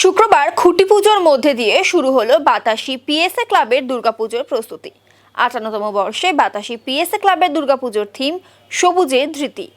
শুক্রবার খুঁটি পুজোর মধ্যে দিয়ে শুরু হলো বাতাসি পিএসএ ক্লাবের দুর্গাপুজোর প্রস্তুতি। ৫৮তম বর্ষে বাতাসি পিএসএ ক্লাবের দুর্গাপুজোর থিম সবুজে ধৃতি।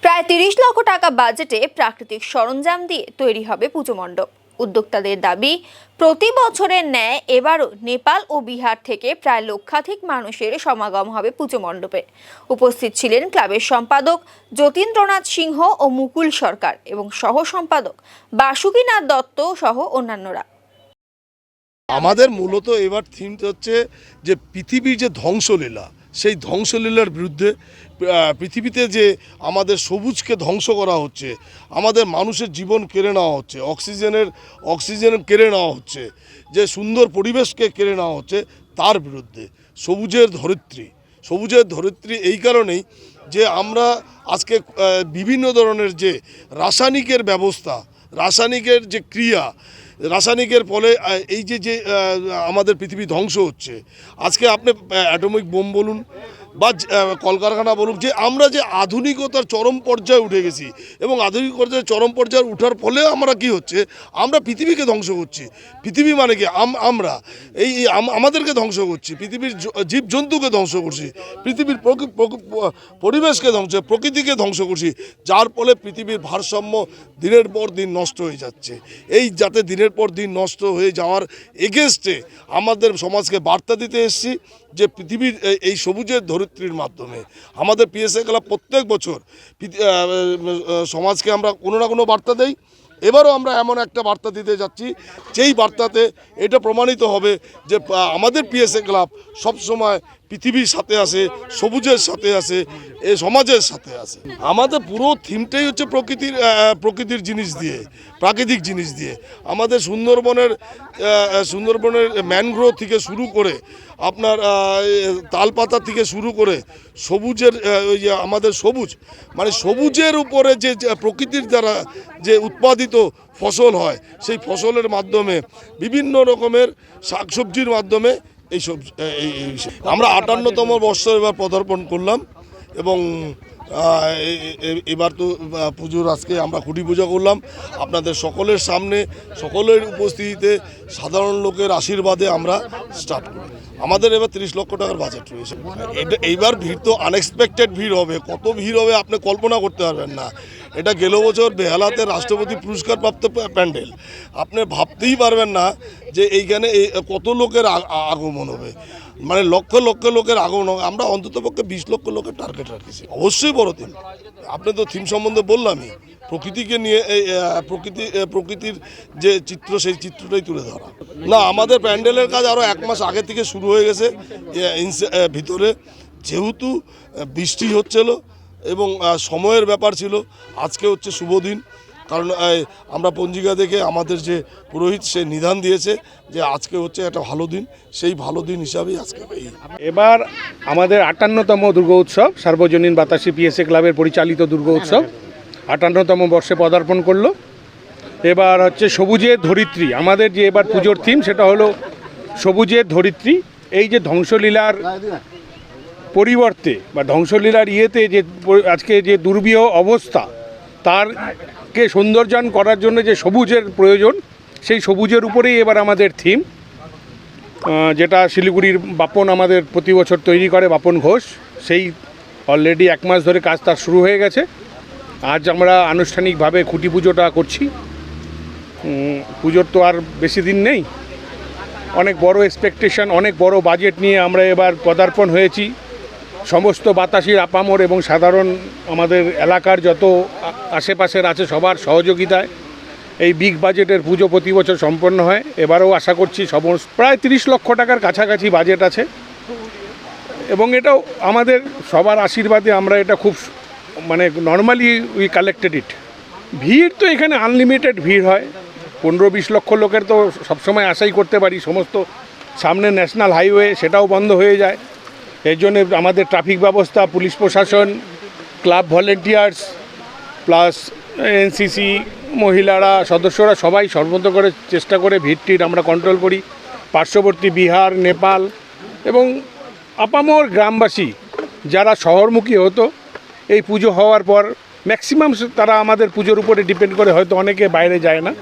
প্রায় ৩০ লক্ষ টাকা বাজেটে প্রাকৃতিক সরঞ্জাম দিয়ে তৈরি হবে পুজো মণ্ডপ। উদ্যোক্তাদের দাবি, প্রতি বছরের ন্যায় এবারও নেপাল ও বিহার থেকে প্রায় লক্ষাধিক মানুষের সমাগম হবে পুজো মণ্ডপে। উপস্থিত ছিলেন ক্লাবের সম্পাদক যতীন্দ্রনাথ সিংহ ও মুকুল সরকার এবং সহ সম্পাদক বাসুকীনাথ দত্ত সহ অন্যান্যরা। আমাদের মূলত এবার থিমটা হচ্ছে যে পৃথিবীর যে ধ্বংসলীলা, সেই ধ্বংসলীলার বিরুদ্ধে পৃথিবীতে যে আমাদের সবুজকে ধ্বংস করা হচ্ছে, আমাদের মানুষের জীবন কেড়ে নেওয়া হচ্ছে, অক্সিজেন কেড়ে নেওয়া হচ্ছে, যে সুন্দর পরিবেশকে কেড়ে নেওয়া হচ্ছে, তার বিরুদ্ধে সবুজের ধরিত্রী এই কারণেই যে আমরা আজকে বিভিন্ন ধরনের যে রাসায়নিকের ব্যবস্থা, রাসায়নিকের যে ক্রিয়া, রাসায়নিকের ফলে এই যে আমাদের পৃথিবী ধ্বংস হচ্ছে। আজকে আপনি অ্যাটমিক বোম বলুন বা কলকারখানা বলুন, যে আমরা যে আধুনিকতার চরম পর্যায়ে উঠে গেছি এবং আধুনিকতার চরম পর্যায়ে ওঠার ফলে আমরা কি হচ্ছে, আমরা পৃথিবীকে ধ্বংস করছি। পৃথিবী মানে কি আমরা আমাদেরকে ধ্বংস করছি, পৃথিবীর জীবজন্তুকে ধ্বংস করছি, পৃথিবীর পরিবেশকে প্রকৃতিকে ধ্বংস করছি, যার ফলে পৃথিবীর ভারসাম্য দিনের পর দিন নষ্ট হয়ে যাচ্ছে। এই যাতে দিনের পর দিন নষ্ট হয়ে যাওয়ার এগেনস্টে আমাদের সমাজকে বার্তা দিতে এসেছি যে পৃথিবীর এই সবুজের ধরিত্রীর মাধ্যমে আমাদের পিএসএ ক্লাব প্রত্যেক বছর সমাজকে আমরা কোনো না কোনো বার্তা দেই। এবারও আমরা এমন একটা বার্তা দিতে যাচ্ছি, যেই বার্তাতে এটা প্রমাণিত হবে যে আমাদের পিএসএ ক্লাব সবসময় পৃথিবীর সাথে আছে, সবুজের সাথে আছে, এ সমাজের সাথে আছে। আমাদের পুরো থিমটাই হচ্ছে প্রকৃতির জিনিস দিয়ে, প্রাকৃতিক জিনিস দিয়ে। আমাদের সুন্দরবনের ম্যানগ্রোভ থেকে শুরু করে আপনার তালপাতা থেকে শুরু করে সবুজের ওই যে আমাদের সবুজ মানে সবুজের উপরে যে প্রকৃতির দ্বারা যে উৎপাদিত ফসল হয়, সেই ফসলের মাধ্যমে বিভিন্ন রকমের শাকসবজির মাধ্যমে এইসব আমরা ৫৮তম বর্ষে এবার পদার্পণ করলাম এবং এবার তো পুজোর আজকে আমরা খুঁটি পূজা করলাম আপনাদের সকলের সামনে, সকলের উপস্থিতিতে, সাধারণ লোকের আশীর্বাদে আমরা স্টার্ট করি। আমাদের এবার ৩০ লক্ষ টাকার বাজেট রয়েছে। এইবার ভিড় তো আনএক্সপেক্টেড ভিড় হবে, কত ভিড় হবে আপনি কল্পনা করতে পারবেন না। এটা গেল বছর বেহালাতে রাষ্ট্রপতি পুরস্কারপ্রাপ্ত প্যান্ডেল, আপনি ভাবতেই পারবেন না যে এইখানে কত লোকের আগমন হবে, মানে লক্ষ লক্ষ লোকের আগমন হবে। আমরা অন্ততপক্ষে ২০ লক্ষ লোকের টার্গেট রাখছি। অবশ্যই বড় থিম, আপনি তো থিম সম্বন্ধে বললামই, প্রকৃতিকে নিয়ে প্রকৃতির যে চিত্র, সেই চিত্রটাই তুলে ধরা। না, আমাদের প্যান্ডেলের কাজ আরও ১ মাস আগে থেকে শুরু হয়ে গেছে ভিতরে, যেহেতু বৃষ্টি হচ্ছিল এবং সময়ের ব্যাপার ছিল। আজকে হচ্ছে শুভ দিন, কারণ আমরা পঞ্জিকা দেখে আমাদের যে পুরোহিত সে নিধান দিয়েছে যে আজকে হচ্ছে একটা ভালো দিন, সেই ভালো দিন হিসাবেই আজকে। এবার আমাদের ৫৮তম দুর্গা উৎসব, সার্বজনীন বাতাসি পিএসএ ক্লাবের পরিচালিত দুর্গা উৎসব ৫৮তম বর্ষে পদার্পণ করলো। এবার হচ্ছে সবুজের ধরিত্রী, আমাদের যে এবার পুজোর থিম সেটা হলো সবুজের ধরিত্রী। এই যে ধ্বংসলীলার পরিবর্তে বা ধ্বংসলীলার ইয়েতে যে আজকে যে দুর্বিহ অবস্থা, তারকে সৌন্দর্যায়ন করার জন্য যে সবুজের প্রয়োজন, সেই সবুজের উপরেই এবার আমাদের থিম, যেটা শিলিগুড়ির বাপন আমাদের প্রতি বছর তৈরি করে, বাপন ঘোষ, সেই অলরেডি ১ মাস ধরে কাজ তার শুরু হয়ে গেছে। আজ আমরা আনুষ্ঠানিকভাবে খুঁটি পুজোটা করছি। পুজোর তো আর বেশি দিন নেই, অনেক বড় এক্সপেকটেশন, অনেক বড় বাজেট নিয়ে আমরা এবার পদার্পণ হয়েছি। সমস্ত বাতাসির আপামর এবং সাধারণ আমাদের এলাকার যত আশেপাশের আছে সবার সহযোগিতায় এই বিগ বাজেটের পুজো প্রতি বছর সম্পন্ন হয়। এবারেও আশা করছি প্রায় ৩০ লক্ষ টাকার কাছাকাছি বাজেট আছে এবং এটাও আমাদের সবার আশীর্বাদে আমরা এটা খুব মানে নর্মালি উই কালেক্টেড ইট। ভিড় তো এখানে আনলিমিটেড ভিড় হয়, ১৫-২০ লক্ষ লোকের তো সবসময় আশাই করতে পারি। সমস্ত সামনে ন্যাশনাল হাইওয়ে, সেটাও বন্ধ হয়ে যায়। এর জন্য আমাদের ট্রাফিক ব্যবস্থা, পুলিশ প্রশাসন, ক্লাব ভলেন্টিয়ার্স প্লাস এনসিসি মহিলারা, সদস্যরা সবাই সর্বন্ত করে চেষ্টা করে ভিড় আমরা কন্ট্রোল করি। পার্শ্ববর্তী বিহার, নেপাল এবং আপামর গ্রামবাসী যারা শহরমুখী হতো, এই পুজো হওয়ার পর ম্যাক্সিমাম তারা আমাদের পুজোর উপরে ডিপেন্ড করে, হয়তো অনেকে বাইরে যায় না।